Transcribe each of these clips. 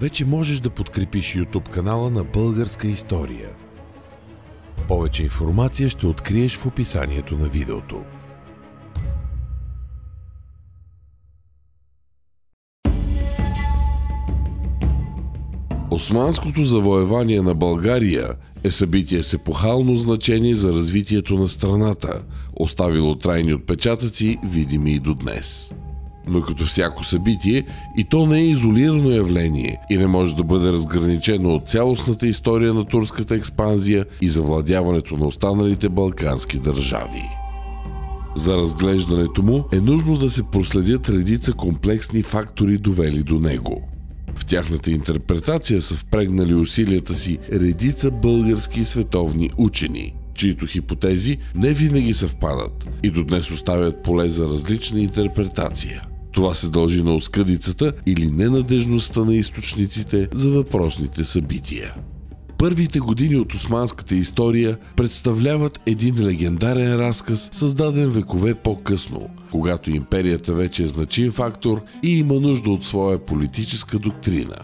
вече можеш да подкрепиш YouTube канала на Българска история. Повече информация ще откриеш в описанието на видеото. Османското завоевание на България е събитие с епохално значение за развитието на страната, оставило трайни отпечатъци, видими и до днес. Но като всяко събитие, и то не е изолирано явление и не може да бъде разграничено от цялостната история на турската експанзия и завладяването на останалите балкански държави. За разглеждането му е нужно да се проследят редица комплексни фактори, довели до него. В тяхната интерпретация са впрегнали усилията си редица български и световни учени, чието хипотези не винаги съвпадат и до днес оставят поле за различна интерпретация. Това се дължи на оскъдицата или ненадежността на източниците за въпросните събития. Първите години от османската история представляват един легендарен разказ, създаден векове по-късно, когато империята вече е значим фактор и има нужда от своя политическа доктрина.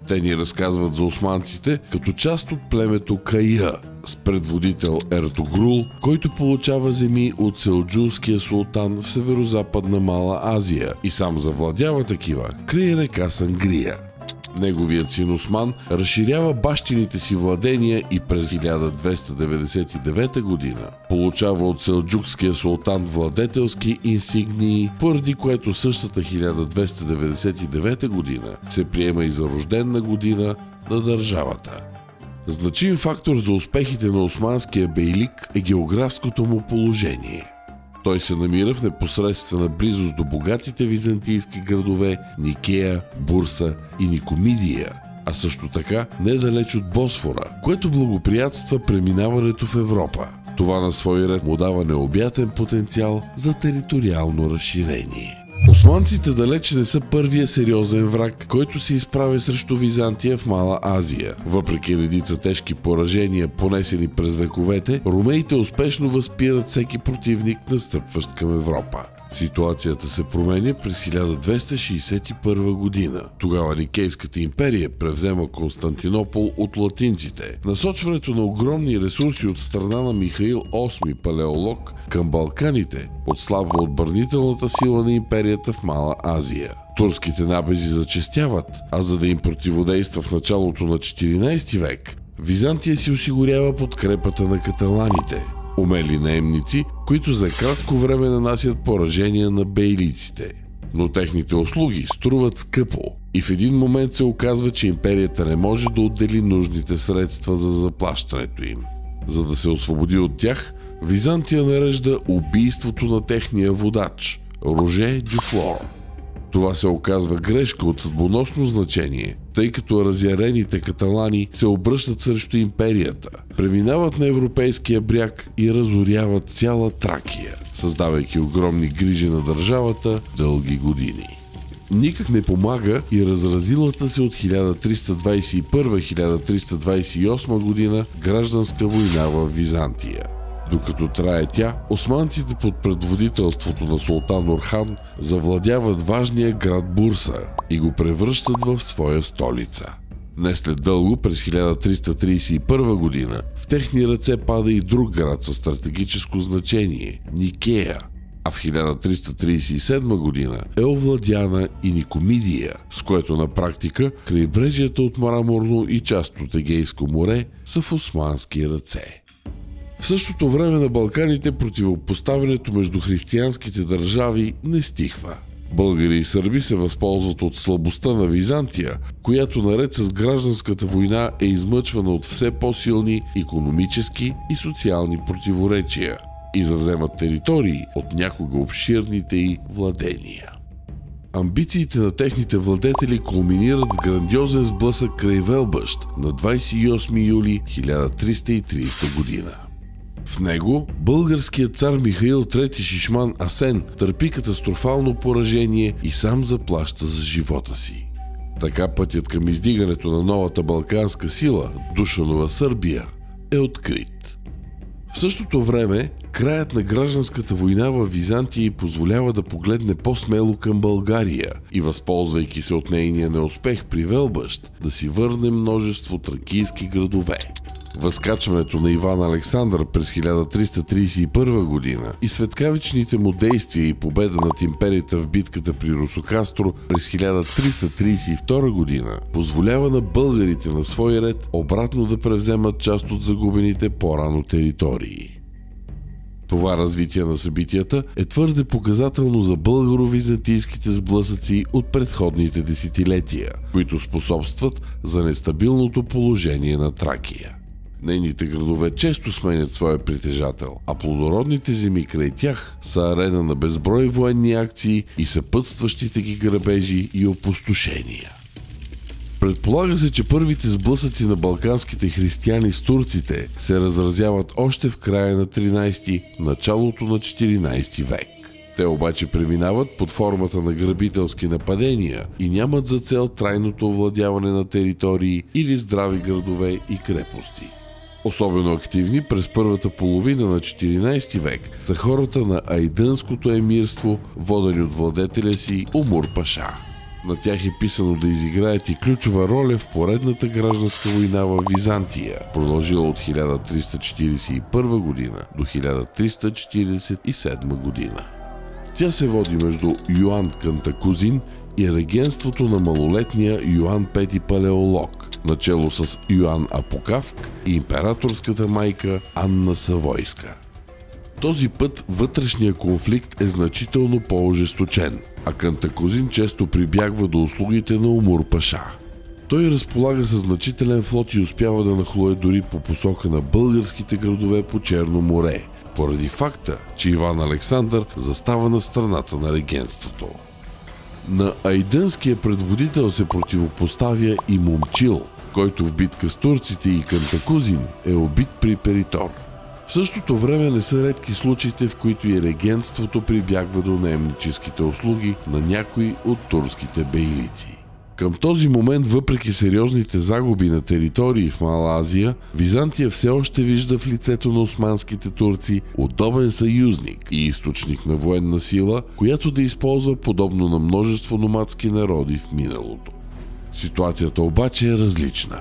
Те ни разказват за османците като част от племето Кая, с предводител Ертогрул, който получава земи от селджукския султан в северозападна Мала Азия и сам завладява такива край река Сангрия. Неговият син Осман разширява бащините си владения и през 1299 година получава от селджукския султан владетелски инсигнии, поради което същата 1299 година се приема и за рождена година на държавата. Значим фактор за успехите на османския бейлик е географското му положение. Той се намира в непосредствена близост до богатите византийски градове Никея, Бурса и Никомидия, а също така недалеч от Босфора, което благоприятства преминаването в Европа. Това на свой ред му дава необятен потенциал за териториално разширение. Османците далеч не са първия сериозен враг, който се изправя срещу Византия в Мала Азия. Въпреки редица тежки поражения, понесени през вековете, ромеите успешно възпират всеки противник, настъпващ към Европа. Ситуацията се променя през 1261 година. Тогава Никейската империя превзема Константинопол от латинците. Насочването на огромни ресурси от страна на Михаил VIII Палеолог към Балканите отслабва отбранителната сила на империята в Мала Азия. Турските набези зачестяват, а за да им противодейства в началото на 14 век, Византия си осигурява подкрепата на каталаните, умели наемници, които за кратко време нанасят поражения на бейлиците. Но техните услуги струват скъпо и в един момент се оказва, че империята не може да отдели нужните средства за заплащането им. За да се освободи от тях, Византия нарежда убийството на техния водач Роже Дюфлор. Това се оказва грешка от съдбоносно значение, тъй като разярените каталани се обръщат срещу империята, преминават на европейския бряг и разоряват цяла Тракия, създавайки огромни грижи на държавата дълги години. Никак не помага и разразилата се от 1321-1328 година гражданска война в Византия. Докато трае тя, османците под предводителството на султан Орхан завладяват важния град Бурса и го превръщат в своя столица. Не след дълго, през 1331 година, в техни ръце пада и друг град със стратегическо значение – Никея, а в 1337 година е овладяна и Никомидия, с което на практика крайбрежията от Мраморно и част от Егейско море са в османски ръце. В същото време на Балканите противопоставянето между християнските държави не стихва. Българи и сърби се възползват от слабостта на Византия, която наред с гражданската война е измъчвана от все по-силни икономически и социални противоречия и завземат територии от някога обширните й владения. Амбициите на техните владетели кулминират в грандиозен сблъсък край Велбъщ на 28 юли 1330 година. В него българският цар Михаил III Шишман Асен търпи катастрофално поражение и сам заплаща за живота си. Така пътят към издигането на новата балканска сила, Душанова Сърбия, е открит. В В същото време, краят на гражданската война в Византия й позволява да погледне по-смело към България и, възползвайки се от нейния неуспех при Велбъщ, да си върне множество тракийски градове. Възкачването на Иван Александър през 1331 година и светкавичните му действия и победа над империята в битката при Русокастро през 1332 година позволява на българите на свой ред обратно да превземат част от загубените по-рано територии. Това развитие на събитията е твърде показателно за българо-византийските сблъсъци от предходните десетилетия, които способстват за нестабилното положение на Тракия. Нейните градове често сменят своя притежател, а плодородните земи край тях са арена на безброй военни акции и съпътстващите ги грабежи и опустошения. Предполага се, че първите сблъсъци на балканските християни с турците се разразяват още в края на 13-ти, началото на 14 век. Те обаче преминават под формата на грабителски нападения и нямат за цел трайното овладяване на територии или здрави градове и крепости. Особено активни през първата половина на 14 век са хората на Айдънското емирство, водени от владетеля си Умур Паша. На тях е писано да изиграят и ключова роля в поредната гражданска война в Византия, продължила от 1341 година до 1347 година. Тя се води между Йоан Кантакузин и регенството на малолетния Йоан Пети Палеолог, начело с Йоан Апокавк и императорската майка Анна Савойска. Този път вътрешния конфликт е значително по-ожесточен, а Кантакузин често прибягва до услугите на Умур Паша. Той разполага със значителен флот и успява да нахлуе дори по посока на българските градове по Черно море, поради факта, че Иван Александър застава на страната на регенството. На айдънския предводител се противопоставя и Момчил, който в битка с турците и Кантакузин е убит при Перитор. В същото време не са редки случаите, в които и регенството прибягва до наемническите услуги на някои от турските бейлици. Към този момент, въпреки сериозните загуби на територии в Мала Азия, Византия все още вижда в лицето на османските турци удобен съюзник и източник на военна сила, която да използва подобно на множество номадски народи в миналото. Ситуацията обаче е различна.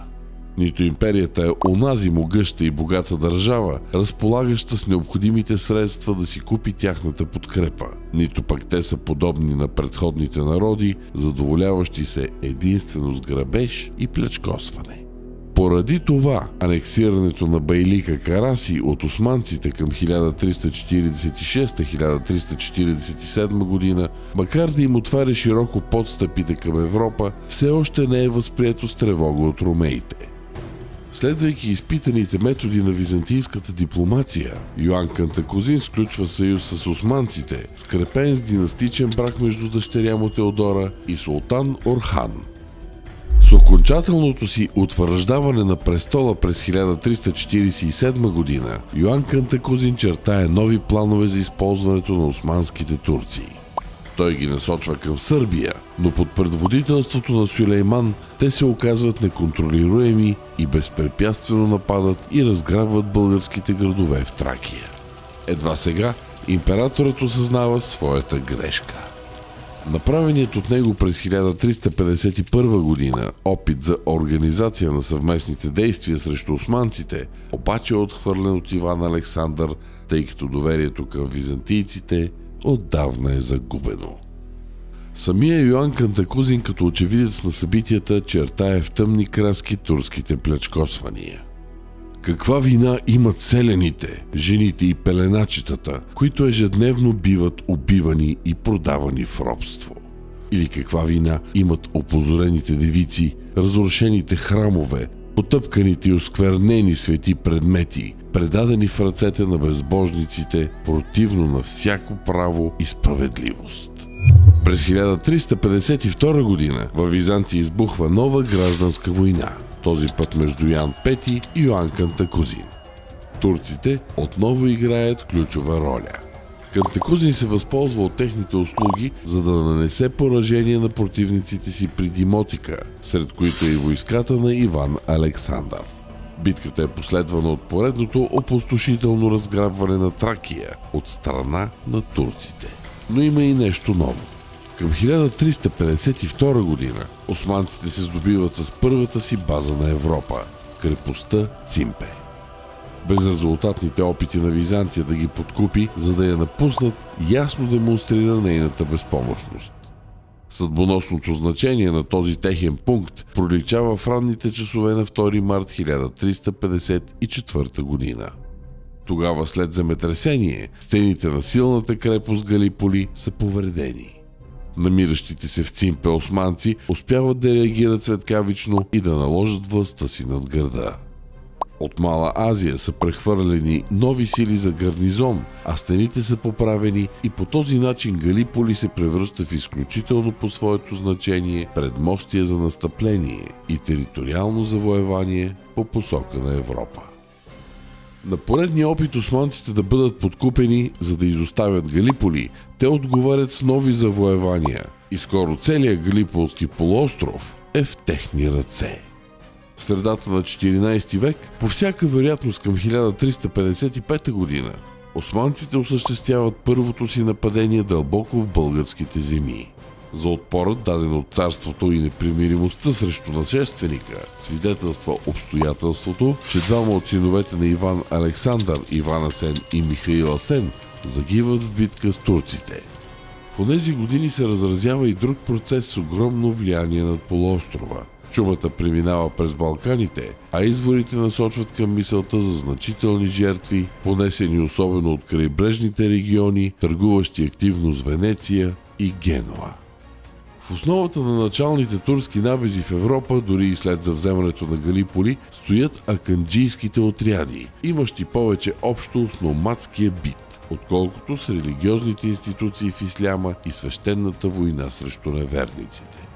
Нито империята е онази могъща и богата държава, разполагаща с необходимите средства да си купи тяхната подкрепа, нито пък те са подобни на предходните народи, задоволяващи се единствено с грабеж и плячкосване. Поради това, анексирането на Байлика Караси от османците към 1346-1347 година, макар да им отваря широко подстъпите към Европа, все още не е възприето с тревога от ромеите. Следвайки изпитаните методи на византийската дипломация, Йоан Кантакузин сключва съюз с османците, скрепен с династичен брак между дъщеря му Теодора и султан Орхан. С окончателното си утвърждаване на престола през 1347 година, Йоан Кантакузин чертае нови планове за използването на османските турци. Той ги насочва към Сърбия, но под предводителството на Сюлейман те се оказват неконтролируеми и безпрепятствено нападат и разграбват българските градове в Тракия. Едва сега императорът осъзнава своята грешка. Направеният от него през 1351 година опит за организация на съвместните действия срещу османците обаче е отхвърлен от Иван Александър, тъй като доверието към византийците отдавна е загубено. Самия Йоан Кантакузин като очевидец на събитията чертае в тъмни краски турските плячкосвания. Каква вина имат селяните, жените и пеленачетата, които ежедневно биват убивани и продавани в робство? Или каква вина имат опозорените девици, разрушените храмове, потъпканите и осквернени свети предмети, предадени в ръцете на безбожниците, противно на всяко право и справедливост? През 1352 година във Византия избухва нова гражданска война, този път между Ян Пети и Йоан Кантакузин. Турците отново играят ключова роля. Кантакузин се възползва от техните услуги, за да нанесе поражение на противниците си при Димотика, сред които и войската на Иван Александър. Битката е последвана от поредното опустошително разграбване на Тракия от страна на турците. Но има и нещо ново. Към 1352 година османците се здобиват с първата си база на Европа – крепостта Цимпе. Безрезултатните опити на Византия да ги подкупи, за да я напуснат, ясно демонстрира нейната безпомощност. Съдбоносното значение на този техен пункт проличава в ранните часове на 2 март 1354 година. Тогава, след земетресение, стените на силната крепост Галиполи са повредени. Намиращите се в Цимпе османци успяват да реагират светкавично и да наложат властта си над града. От Мала Азия са прехвърлени нови сили за гарнизон, а стените са поправени и по този начин Галиполи се превръща в изключително по своето значение предмостие за настъпление и териториално завоевание по посока на Европа. На поредния опит османците да бъдат подкупени, за да изоставят Галиполи, те отговарят с нови завоевания и скоро целият Галиполски полуостров е в техни ръце. В средата на 14 век, по всяка вероятност към 1355 година, османците осъществяват първото си нападение дълбоко в българските земи. За отпорът, даден от царството и непримиримостта срещу нашественика, свидетелства обстоятелството, че двама от синовете на Иван Александър, Иван Асен и Михаил Асен загиват в битка с турците. В онези години се разразява и друг процес с огромно влияние над полуострова. Чумата преминава през Балканите, а изворите насочват към мисълта за значителни жертви, понесени особено от крайбрежните региони, търгуващи активно с Венеция и Генуа. В основата на началните турски набези в Европа, дори и след завземането на Галиполи, стоят аканджийските отряди, имащи повече общо с номадския бит, отколкото с религиозните институции в исляма и свещената война срещу неверниците.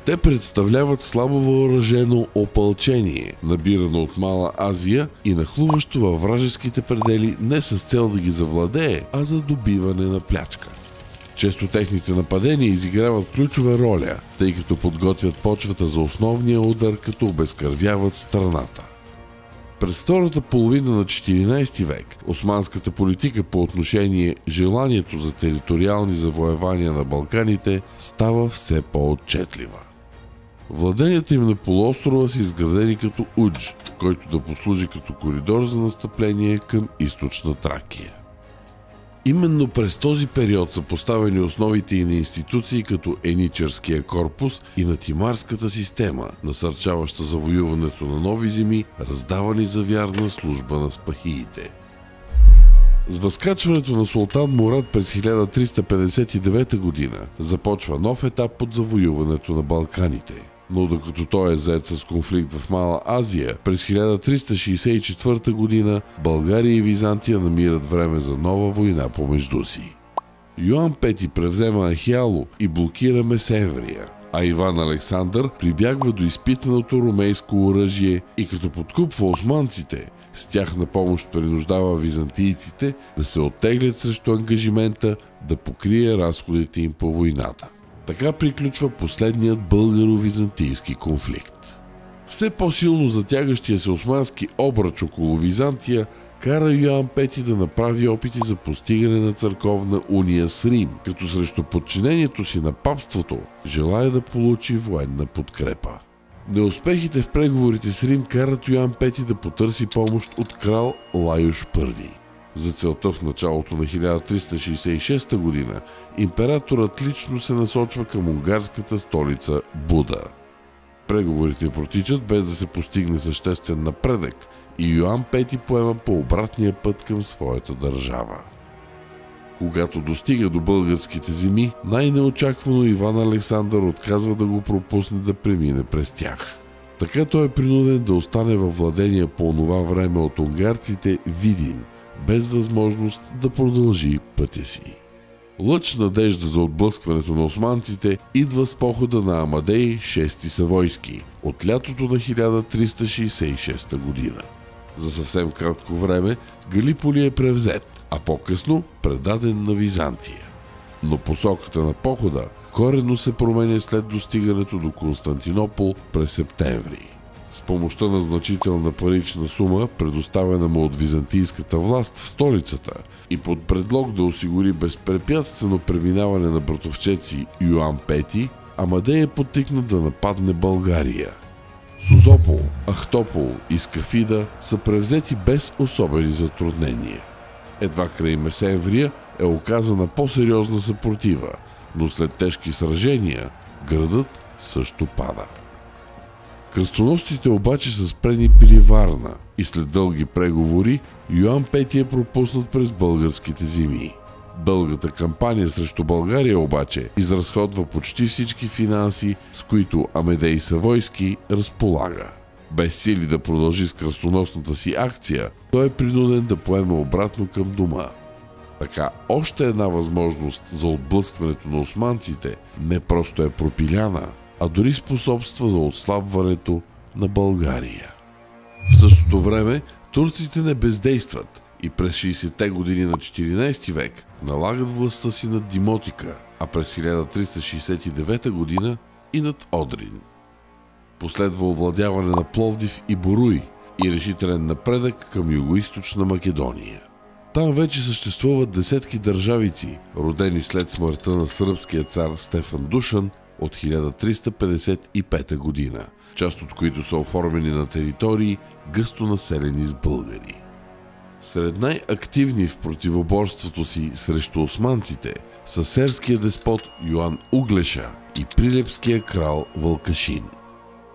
Те представляват слабо въоръжено опълчение, набирано от Мала Азия и нахлуващо във вражеските предели не с цел да ги завладее, а за добиване на плячка. Често техните нападения изиграват ключова роля, тъй като подготвят почвата за основния удар, като обезкървяват страната. През втората половина на 14 век османската политика по отношение желанието за териториални завоевания на Балканите става все по-отчетлива. Владенията им на полуострова са изградени като удж, който да послужи като коридор за настъпление към източна Тракия. Именно през този период са поставени основите и на институции като Еничарския корпус и на Тимарската система, насърчаваща завоюването на нови земи, раздавани за вярна служба на спахиите. С възкачването на султан Мурад през 1359 година започва нов етап от завоюването на Балканите. Но докато той е зает с конфликт в Мала Азия, през 1364 година България и Византия намират време за нова война помежду си. Йоан V превзема Ахиало и блокира Месемврия, а Иван Александър прибягва до изпитаното ромейско оръжие и като подкупва османците, с тях на помощ принуждава византийците да се оттеглят срещу ангажимента да покрие разходите им по войната. Така приключва последният българо-византийски конфликт. Все по-силно затягащия се османски обръч около Византия кара Йоан V да направи опити за постигане на църковна уния с Рим, като срещу подчинението си на папството желая да получи военна подкрепа. Неуспехите в преговорите с Рим карат Йоан V да потърси помощ от крал Лайош I. За целта в началото на 1366 година императорът лично се насочва към унгарската столица Буда. Преговорите протичат без да се постигне съществен напредък и Йоан V поема по обратния път към своята държава. Когато достига до българските земи, най-неочаквано Иван Александър отказва да го пропусне да премине през тях. Така той е принуден да остане във владение по онова време от унгарците Видин, без възможност да продължи пътя си. Лъч надежда за отблъскването на османците идва с похода на Амадей VI Савойски от лятото на 1366 година. За съвсем кратко време Галиполи е превзет, а по-късно предаден на Византия. Но посоката на похода коренно се променя след достигането до Константинопол през септември. С помощта на значителна парична сума, предоставена му от византийската власт в столицата и под предлог да осигури безпрепятствено преминаване на братовчеци Йоан V, Амадей е подтикнат да нападне България. Созопол, Ахтопол и Скафида са превзети без особени затруднения. Едва край Месемврия е оказана по-сериозна съпротива, но след тежки сражения градът също пада. Кръстоносците обаче са спрени при Варна и след дълги преговори Йоан V е пропуснат през българските земи. Дългата кампания срещу България обаче изразходва почти всички финанси, с които Амедей Савойски разполага. Без сили да продължи с кръстоносната си акция, той е принуден да поеме обратно към дома. Така още една възможност за отблъскването на османците не просто е пропиляна, а дори способства за отслабването на България. В същото време турците не бездействат и през 60-те години на 14 век налагат властта си над Димотика, а през 1369 година и над Одрин. Последва овладяване на Пловдив и Боруй и решителен напредък към югоизточна Македония. Там вече съществуват десетки държавици, родени след смъртта на сръбския цар Стефан Душан от 1355 година, част от които са оформени на територии, гъсто населени с българи. Сред най-активни в противоборството си срещу османците са серския деспот Йоан Углеша и прилепския крал Вълкашин.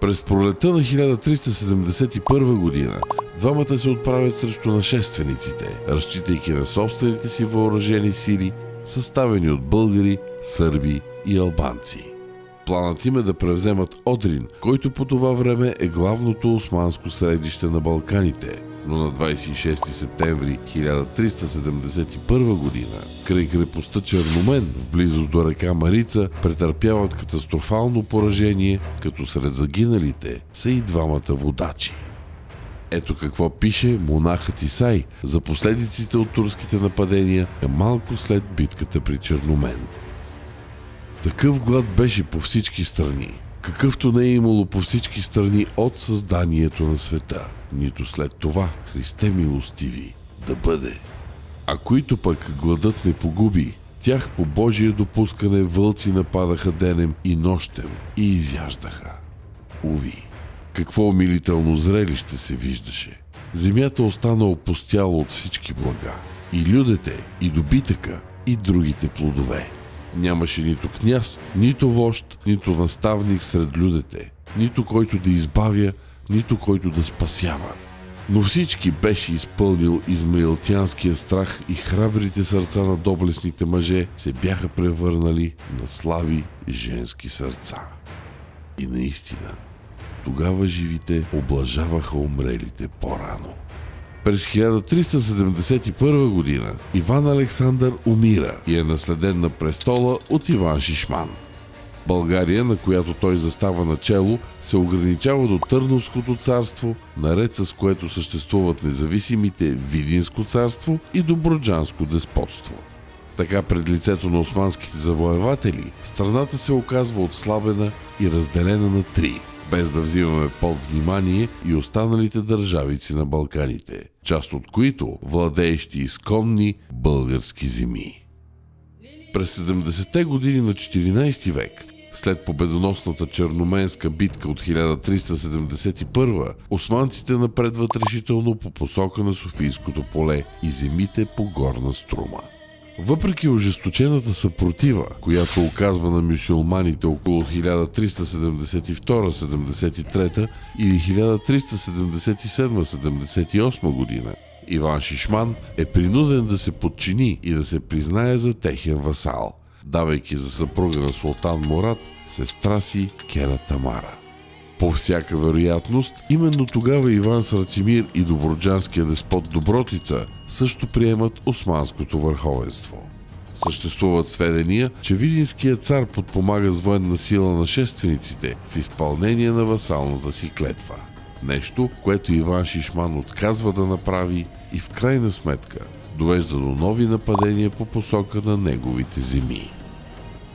През пролетта на 1371 година двамата се отправят срещу нашествениците, разчитайки на собствените си въоръжени сили, съставени от българи, сърби и албанци. Планът им е да превземат Одрин, който по това време е главното османско средище на Балканите, но на 26 септември 1371 година край крепостта Черномен в близост до река Марица претърпяват катастрофално поражение, като сред загиналите са и двамата водачи. Ето какво пише монахът Исай за последиците от турските нападения малко след битката при Черномен. Такъв глад беше по всички страни, какъвто не е имало по всички страни от създанието на света, нито след това, Христе милостиви, да бъде. А които пък гладът не погуби, тях по Божие допускане вълци нападаха денем и нощем и изяждаха. Уви, какво умилително зрелище се виждаше. Земята остана опустяла от всички блага. И людете, и добитъка, и другите плодове. Нямаше нито княз, нито вожд, нито наставник сред людете, нито който да избавя, нито който да спасява. Но всички беше изпълнил измаилтянския страх и храбрите сърца на доблестните мъже се бяха превърнали на слаби женски сърца. И наистина, тогава живите облажаваха умрелите по-рано. През 1371 година Иван Александър умира и е наследен на престола от Иван Шишман. България, на която той застава начело, се ограничава до Търновското царство, наред с което съществуват независимите Видинско царство и Добруджанско деспотство. Така пред лицето на османските завоеватели страната се оказва отслабена и разделена на три, без да взимаме под внимание и останалите държавици на Балканите, част от които владеещи изконни български земи. През 70-те години на 14 век, след победоносната черноменска битка от 1371, османците напредват решително по посока на Софийското поле и земите по Горна Струма. Въпреки ожесточената съпротива, която оказва на мюсюлманите около 1372-73 или 1377-78 година, Иван Шишман е принуден да се подчини и да се признае за техен васал, давайки за съпруга на султан Мурад сестра си Кера Тамара. По всяка вероятност, именно тогава Иван с Рацимир и добруджанския деспот Добротица също приемат османското върховенство. Съществуват сведения, че видинският цар подпомага с военна сила нашествениците в изпълнение на васалната си клетва. Нещо, което Иван Шишман отказва да направи и в крайна сметка довежда до нови нападения по посока на неговите земи.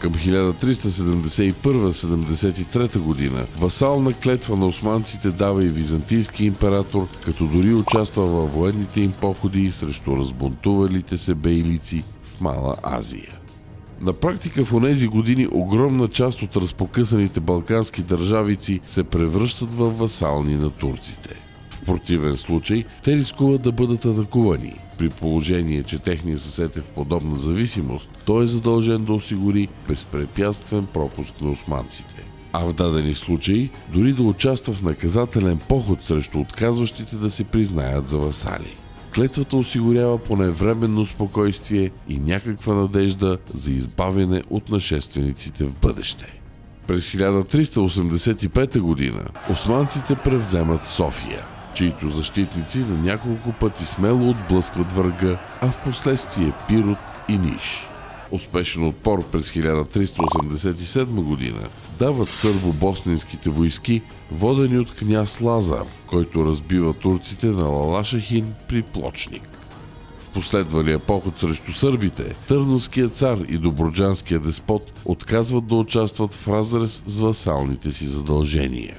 Към 1371-73 година васална клетва на османците дава и византийски император, като дори участва във военните им походи срещу разбунтувалите се бейлици в Мала Азия. На практика в онези години огромна част от разпокъсаните балкански държавици се превръщат в васални на турците. В противен случай те рискуват да бъдат атакувани. При положение, че техният съсед е в подобна зависимост, той е задължен да осигури безпрепятствен пропуск на османците. А в дадени случаи дори да участва в наказателен поход срещу отказващите да се признаят за васали. Клетвата осигурява поне временно спокойствие и някаква надежда за избавяне от нашествениците в бъдеще. През 1385 година османците превземат София, чието защитници на няколко пъти смело отблъскват врага, а в последствие Пирот и Ниш. Успешен отпор през 1387 година дават сърбо-босненските войски, водени от княз Лазар, който разбива турците на Лалашахин при Плочник. В последвалия поход срещу сърбите, Търновският цар и добруджанският деспот отказват да участват в разрез с васалните си задължения.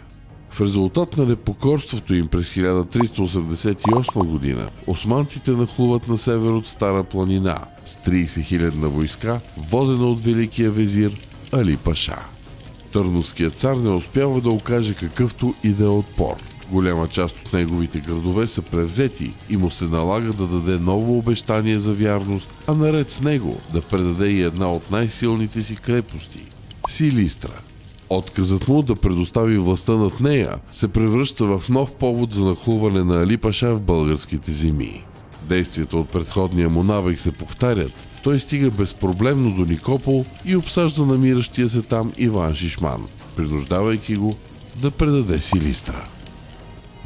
В резултат на непокорството им през 1388 година, османците нахлуват на север от Стара планина с 30 000 войска, водена от великия везир Али Паша. Търновският цар не успява да окаже какъвто и да е отпор. Голяма част от неговите градове са превзети и му се налага да даде ново обещание за вярност, а наред с него да предаде и една от най-силните си крепости – Силистра. Отказът му да предостави властта над нея се превръща в нов повод за нахлуване на Али Паша в българските земи. Действията от предходния му набег се повтарят. Той стига безпроблемно до Никопол и обсажда намиращия се там Иван Шишман, принуждавайки го да предаде Силистра.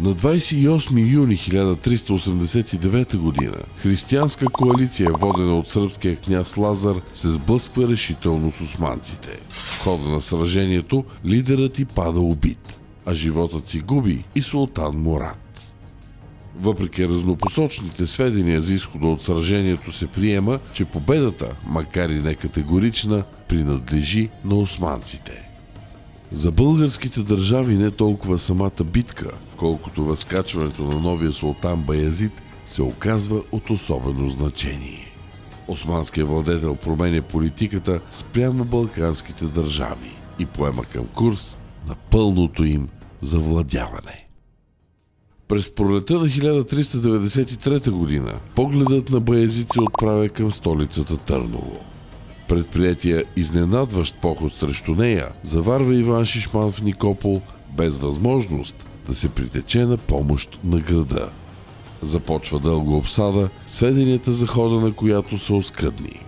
На 28 юни 1389 година християнска коалиция, водена от сръбския княз Лазар, се сблъсква решително с османците. В хода на сражението лидерът й пада убит, а животът си губи и султан Мурад. Въпреки разнопосочните сведения за изхода от сражението, се приема, че победата, макар и не категорична, принадлежи на османците. За българските държави не толкова самата битка, колкото възкачването на новия султан Баязид се оказва от особено значение. Османският владетел променя политиката спрямо балканските държави и поема към курс на пълното им завладяване. През пролета на 1393 година погледът на Баязид се отправя към столицата Търново. Предприятия изненадващ поход срещу нея заварва Иван Шишман в Никопол без възможност да се притече на помощ на града. Започва дълга обсада, сведенията за хода на която са оскъдни.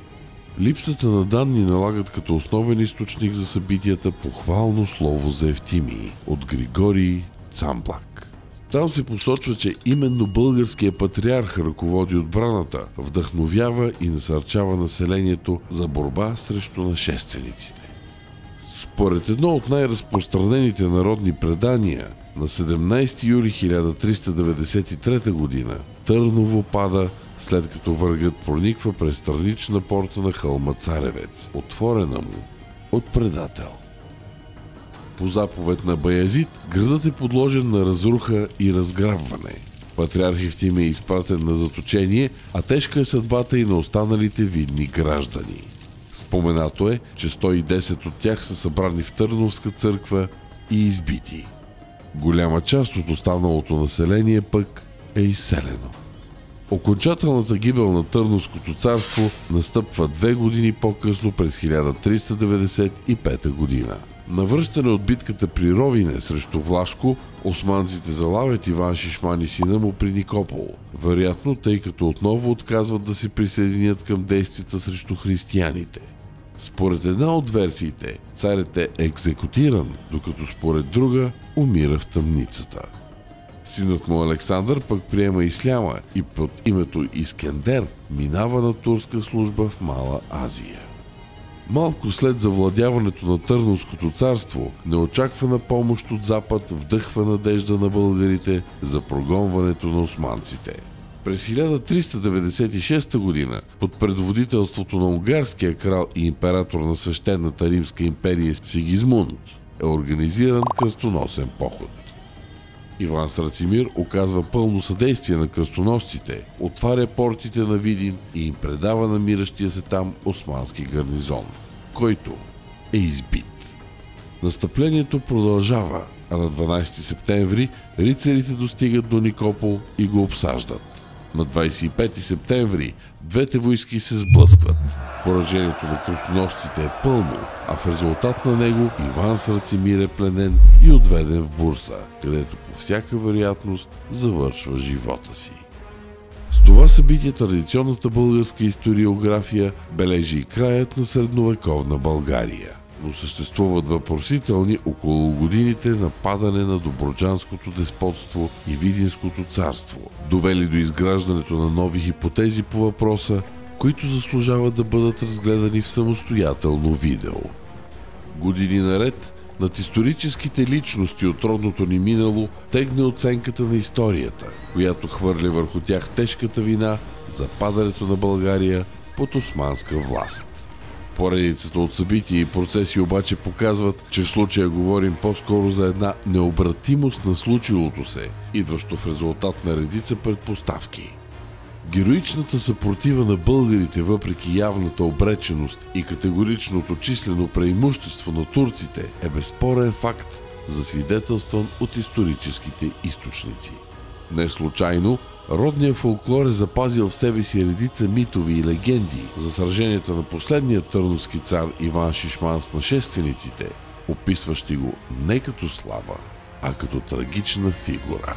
Липсата на данни налагат като основен източник за събитията похвално слово за Евтимий от Григорий Цамблак. Там се посочва, че именно българският патриарх ръководи отбраната, вдъхновява и насърчава населението за борба срещу нашествениците. Според едно от най-разпространените народни предания, на 17 юли 1393 година Търново пада, след като врагът прониква през странична порта на хълма Царевец, отворена му от предател. По заповед на Баязид, градът е подложен на разруха и разграбване. Патриарх Евтимий е изпратен на заточение, а тежка е съдбата и на останалите видни граждани. Споменато е, че 110 от тях са събрани в Търновска църква и избити. Голяма част от останалото население пък е изселено. Окончателната гибел на Търновското царство настъпва 2 години по-късно през 1395 година. На връщане от битката при Ровине срещу Влашко, османците залавят Иван Шишман и сина му при Никопол, вероятно тъй като отново отказват да се присъединят към действията срещу християните. Според една от версиите, царят е екзекутиран, докато според друга умира в тъмницата. Синът му Александър пък приема исляма и под името Искендер минава на турска служба в Мала Азия. Малко след завладяването на Търновското царство, неочаквана помощ от Запад вдъхва надежда на българите за прогонването на османците. През 1396 година под предводителството на унгарския крал и император на Свещенната Римска империя Сигизмунд е организиран кръстоносен поход. Иван Срацимир оказва пълно съдействие на кръстоносците, отваря портите на Видин и им предава намиращия се там османски гарнизон, който е избит. Настъплението продължава, а на 12 септември рицарите достигат до Никопол и го обсаждат. На 25 септември двете войски се сблъскват. Поражението на кръстоносците е пълно, а в резултат на него Иван Срацимир е пленен и отведен в Бурса, където по всяка вероятност завършва живота си. С това събитие традиционната българска историография бележи и краят на средновековна България, но съществуват въпросителни около годините на падане на Добруджанското деспотство и Видинското царство, довели до изграждането на нови хипотези по въпроса, които заслужават да бъдат разгледани в самостоятелно видео. Години наред над историческите личности от родното ни минало тегне оценката на историята, която хвърля върху тях тежката вина за падането на България под османска власт. Поредицата от събития и процеси обаче показват, че в случая говорим по-скоро за една необратимост на случилото се, идващо в резултат на редица предпоставки. Героичната съпротива на българите въпреки явната обреченост и категоричното числено преимущество на турците е безспорен факт, засвидетелстван от историческите източници. Не случайно, родният фолклор е запазил в себе си редица митови и легенди за сраженията на последния търновски цар Иван Шишман с нашествениците, описващи го не като слава, а като трагична фигура.